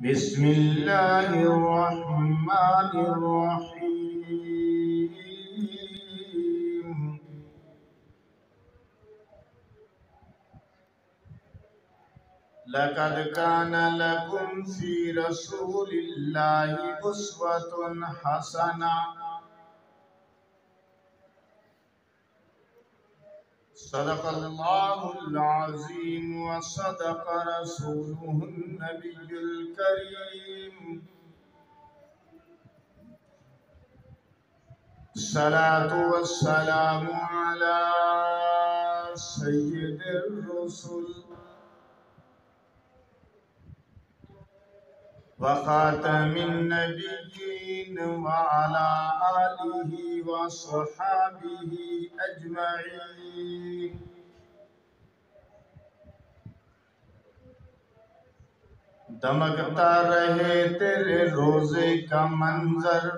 بسم اللہ الرحمن الرحیم لقد كان لكم في رسول الله أسوة حسنة صدق الله العظيم وصدق رسوله النبي الكريم الصلاة والسلام على سيد الرسل وخاتم النبيين وعلى آله وصحابه أجمعين دمکتا رہے تیرے روزے کا منظر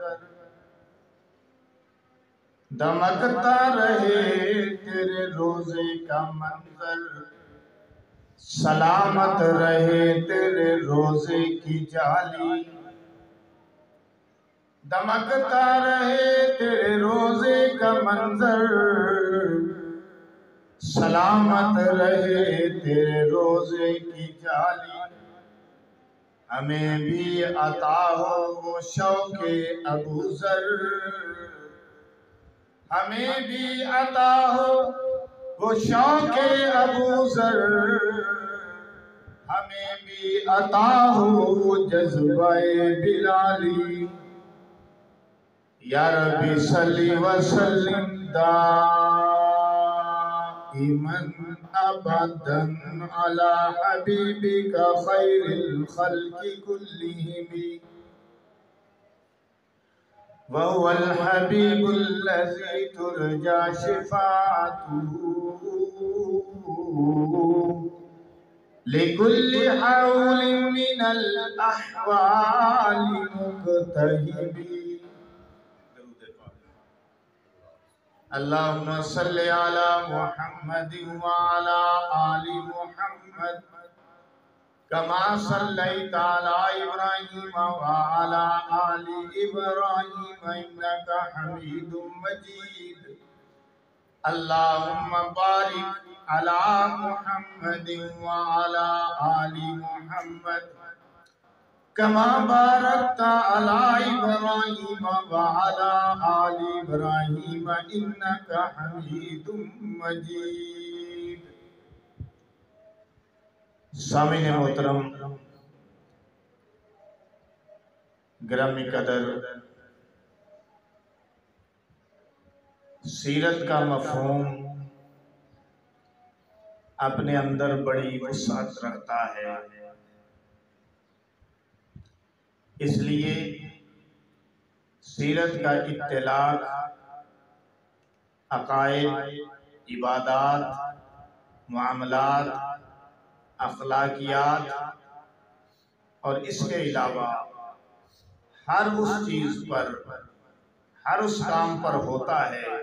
دمکتا رہے تیرے روزے کا منظر سلامت رہے تیرے روزے کی جالی دمکتا رہے تیرے روزے کا منظر سلامت رہے تیرے روزے کی جالی ہمیں بھی عطا ہو وہ شوق ابو ذر ہمیں بھی عطا ہو وہ شوق ابو ذر ہمیں بھی عطا ہو جذبہ بلالی یا ربی صلی وسلم دائما ابدا علی حبیبک خیر الخلق کلہم وهو الحبیب الذی ترجى شفاعته لكل حول من الأحوال مقتهب اللهم صل على محمد وعلى آل محمد كما صليت على إبراهيم وعلى آل إبراهيم إنك حميد مجيد اللهم بارك على محمد وعلى آل محمد كما باركت على إبراهيم وعلى آل إبراهيم إنك حميد مجيد سامعین محترم گرامی قدر سیرت کا مفہوم اپنے اندر بڑی وسعت رکھتا ہے اس لیے سیرت کا اطلاق عقائد عبادات معاملات اخلاقیات اور اس کے علاوہ ہر اس چیز پر ہر اس کام پر ہوتا ہے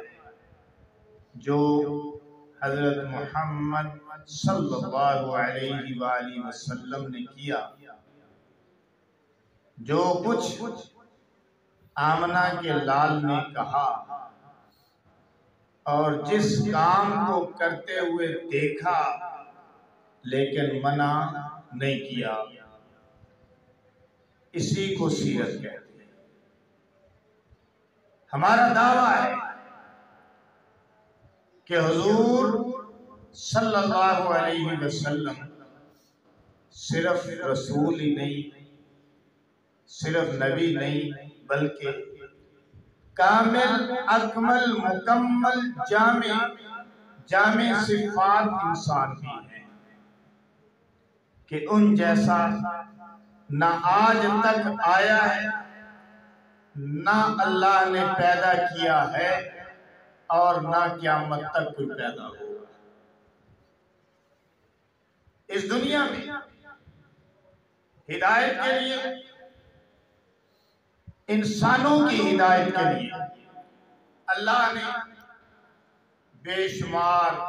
جو حضرت محمد صلی اللہ علیہ وآلہ وسلم نے کیا جو کچھ آمنہ کے لال نے کہا اور جس کام کو کرتے ہوئے دیکھا لیکن منع نہیں کیا اسی کو سیرت کہتے ہیں ہمارا دعویٰ ہے کہ حضور صلی اللہ علیہ وسلم صرف رسول ہی نہیں صرف نبی نہیں بلکہ کامل اکمل مکمل جامع صفات انسان بھی ہیں کہ ان جیسا نہ آج تک آیا ہے نہ اللہ نے پیدا کیا ہے اور نہ قیامت تک کوئی پیدا ہوگا اس دنیا میں ہدایت کے لیے انسانوں کی ہدایت کے لیے اللہ نے بے شمار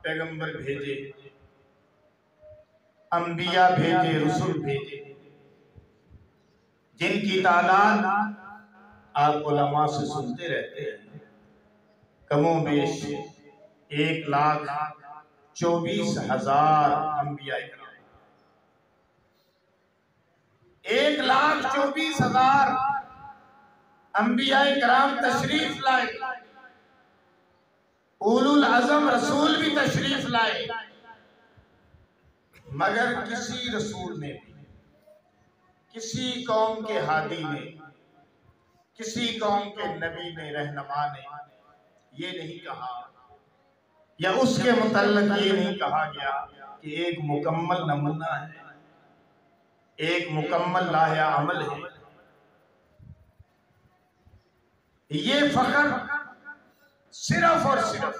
پیغمبر بھیجے انبیاء بھیجے رسول بھیجے جن کی تعداد آپ علماء سے سنتے رہتے ہیں، کم و بیش 1,24,000 انبیاء کرام، 1,24,000 انبیاء کرام تشریف لائے، اولو العزم رسول بھی تشریف لائے، مگر کسی رسول نے بھی، کسی قوم کے ہادی نے، کسی قوم کے نبی نے، رہنما نے یہ نہیں کہا، یا اس کے متعلق یہ نہیں کہا گیا کہ ایک مکمل نمونہ ہے، ایک مکمل لاہہ عمل ہے۔ یہ فخر صرف اور صرف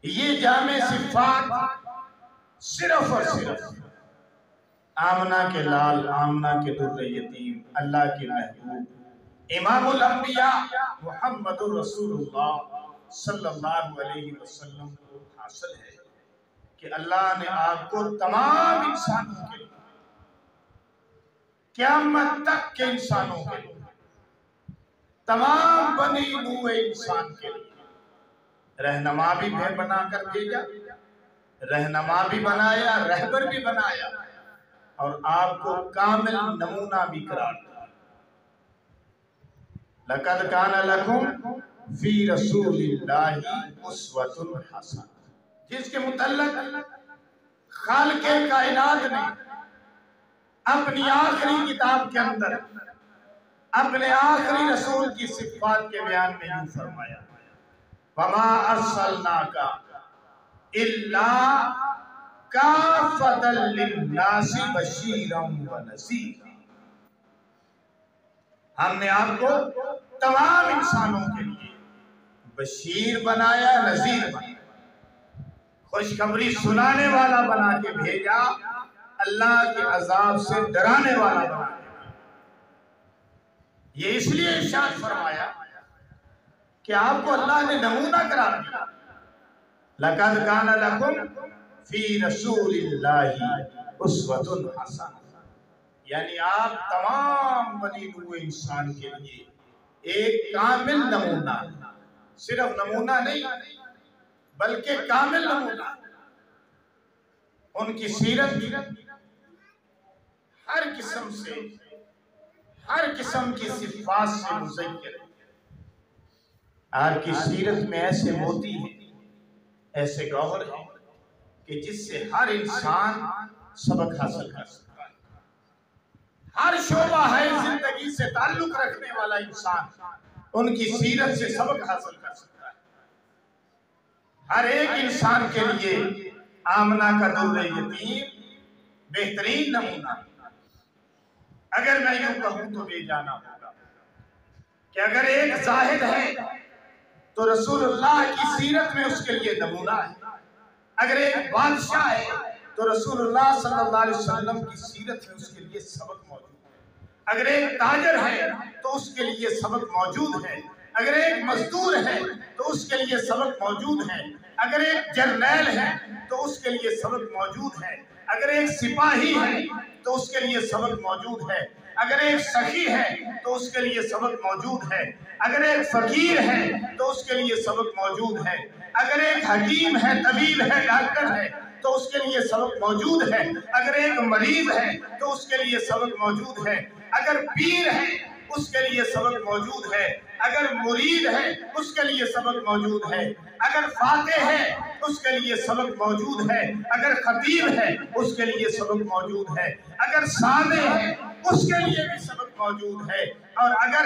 یہ جامع صفات صرف اور صرف آمنہ کے لال، آمنہ کے در یتیم، اللہ کے محبوب امام الانبیاء محمد الرسول اللہ صلی اللہ علیہ وسلم کو حاصل ہے کہ اللہ نے آپ کو تمام انسانوں کے لیے، قیامت تک کے انسانوں کے لیے، تمام بنی نوع انسان کے لیے رہنما بھی بنا کر بھیجا، رہنما بھی بنایا، رہبر بھی بنایا، اور آپ کو کامل نمونہ بھی قرار دیا۔ لَقَدْ كَانَ لَكُمْ فِي رَسُولِ اللَّهِ أُسْوَةٌ حَسَنَةٌ، جس کے متعلق خالق کائنات نے اپنی آخری کتاب کے اندر اپنے آخری رسول کی صفات کے بیان میں یوں فرمایا، وَمَا أَرْسَلْنَاكَ إِلَّا كَافَةً لِلنَّاسِ بَشِيرًا وَنَذِيرًا، ہم نے آپ کو تمام انسانوں کے لیے بشیر بنایا، نذیر بنایا، خوشخبری سنانے والا بنا کے بھیجا، اللہ کے عذاب سے ڈرانے والا بنا کے بھیجا۔ یہ اس لیے ارشاد فرمایا کہ آپ کو اللہ نے نمونہ قرار دیا، لَقَدْ كَانَ لَكُمْ فِي رَسُولِ اللَّهِ أُسْوَةٌ حَسَنَةٌ، یعنی آپ تمام بنی نوع انسان کے لیے ایک کامل نمونہ، صرف نمونہ نہیں بلکہ کامل نمونہ۔ ان کی سیرت ہر قسم کی صفات سے مزین ہے۔ آپ کی سیرت میں ایسے موتی ہیں، ایسے گوہر ہیں کہ جس سے ہر انسان سبق حاصل کر سکتا ہے۔ ہر شعبہ ہے زندگی سے تعلق رکھنے والا انسان ان کی سیرت سے سبق حاصل کر سکتا ہے۔ ہر ایک انسان کے لیے آمنہ کا در یتیم بہترین نمونہ۔ اگر میں یوں کہوں تو بے جانا ہوگا کہ اگر ایک زاہد ہے تو رسول اللہ کی سیرت میں اس کے لیے نمونہ ہے، اگر ایک بادشاہ ہے تو رسول اللہ صلی اللہ علیہ وسلم کی سیرت میں اس کے لیے سبق موجود ہے، اگر ایک تاجر ہے تو اس کے لیے سبق موجود ہے، اگر ایک مزدور ہے تو اس کے لیے سبق موجود ہے، اگر ایک جرنیل ہے تو اس کے لیے سبق موجود ہے، اگر ایک سپاہی ہے تو اس کے لیے سبق موجود ہے، اگر ایک سخی ہے تو اس کے لیے سبق موجود ہے، اگر ایک فقیر ہے تو اس کے لیے سبق موجود ہے، اگر ایک حکیم ہے، طبیب ہے، ڈاکٹر ہے تو اس کے لیے سبق موجود ہے، اگر ایک مریض ہے تو اس کے لیے سبق موجود ہے، اگر پیر ہے اس کے لیے سبق موجود ہے، اگر مرید ہے اس کے لیے سبق موجود ہے، اگر فاتح ہے اس کے لیے سبق موجود ہے، اگر خطیب ہے اس کے لیے سبق موجود ہے، اگر سامع ہے اس کے لیے بھی سبق موجود ہے، اور اگر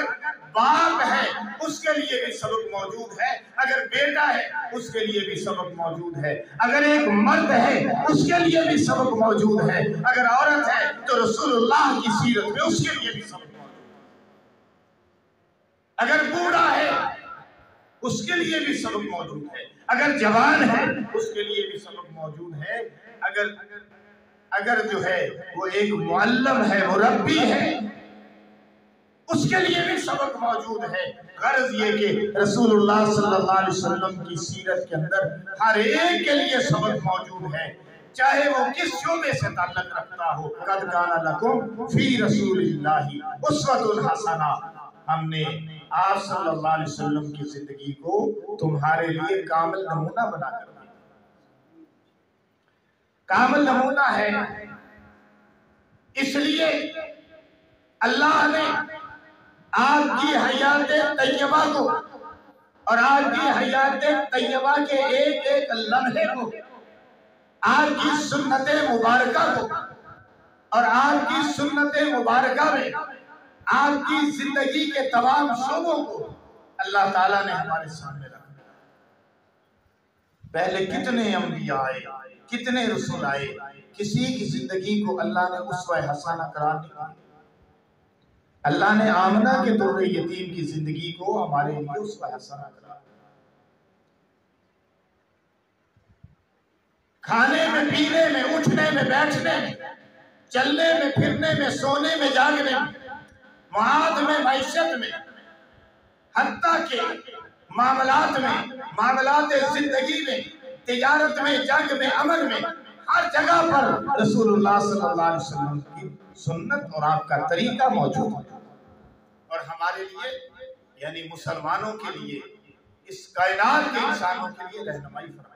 باپ ہے اس کے لیے بھی سبق موجود ہے، اگر بیٹا ہے اس کے لیے بھی سبق موجود ہے، اگر ایک مرد ہے اس کے لیے بھی سبق موجود ہے، اگر عورت ہے تو رسول اللہ کی سیرت میں اس کے لیے بھی سبق موجود ہے، اگر بوڑھا ہے اس کے لیے بھی سبق موجود ہے، اگر جوان ہے اس کے لیے بھی سبق موجود ہے، اگر جو ہے وہ ایک معلم ہے، مربی ہے اس کے لیے بھی سبق موجود ہے۔ غرض یہ کہ رسول اللہ صلی اللہ علیہ وسلم کی سیرت کے اندر ہر ایک کے لیے سبق موجود ہے۔ چاہے وہ کس شعبے سے تعلق رکھتا ہو. قد کان لکم فی رسول اللہ اسوۃ حسنہ، ہم نے آپ صلی اللہ علیہ وسلم کی زندگی کو تمہارے لیے کامل نمونہ بنا کر دیا. کامل نمونہ ہے، اس لیے اللہ نے آپ کی حیات طیبہ کو اور آپ کی حیات طیبہ کے ایک ایک لمحے کو، آپ کی سنت مبارکہ کو اور آپ کی سنت مبارکہ میں آپ کی زندگی کے تمام شعبوں کو اللہ تعالیٰ نے ہمارے سامنے رکھا. پہلے کتنے انبیاء آئے، کتنے رسول آئے، کسی کی زندگی کو اللہ نے اسوہ حسنہ قرار نہیں دیا. اللہ نے آمنہ کے در یتیم کی زندگی کو ہمارے لیے اسوہ حسنہ قرار دیا. کھانے میں، پینے میں، اٹھنے میں، بیٹھنے میں، چلنے میں، پھرنے میں، سونے میں، جاگنے میں، معاد میں، معیشت میں، حتیٰ کہ معاملات میں، معاملات زندگی میں، تجارت میں، جنگ میں، امن میں، ہر جگہ پر رسول اللہ صلی اللہ علیہ وسلم کی سنت اور آپ کا طریقہ موجود ہے. اور ہمارے لیے یعنی مسلمانوں کے لیے، اس کائنات کے انسانوں کے لیے رہنمائی فرمائے.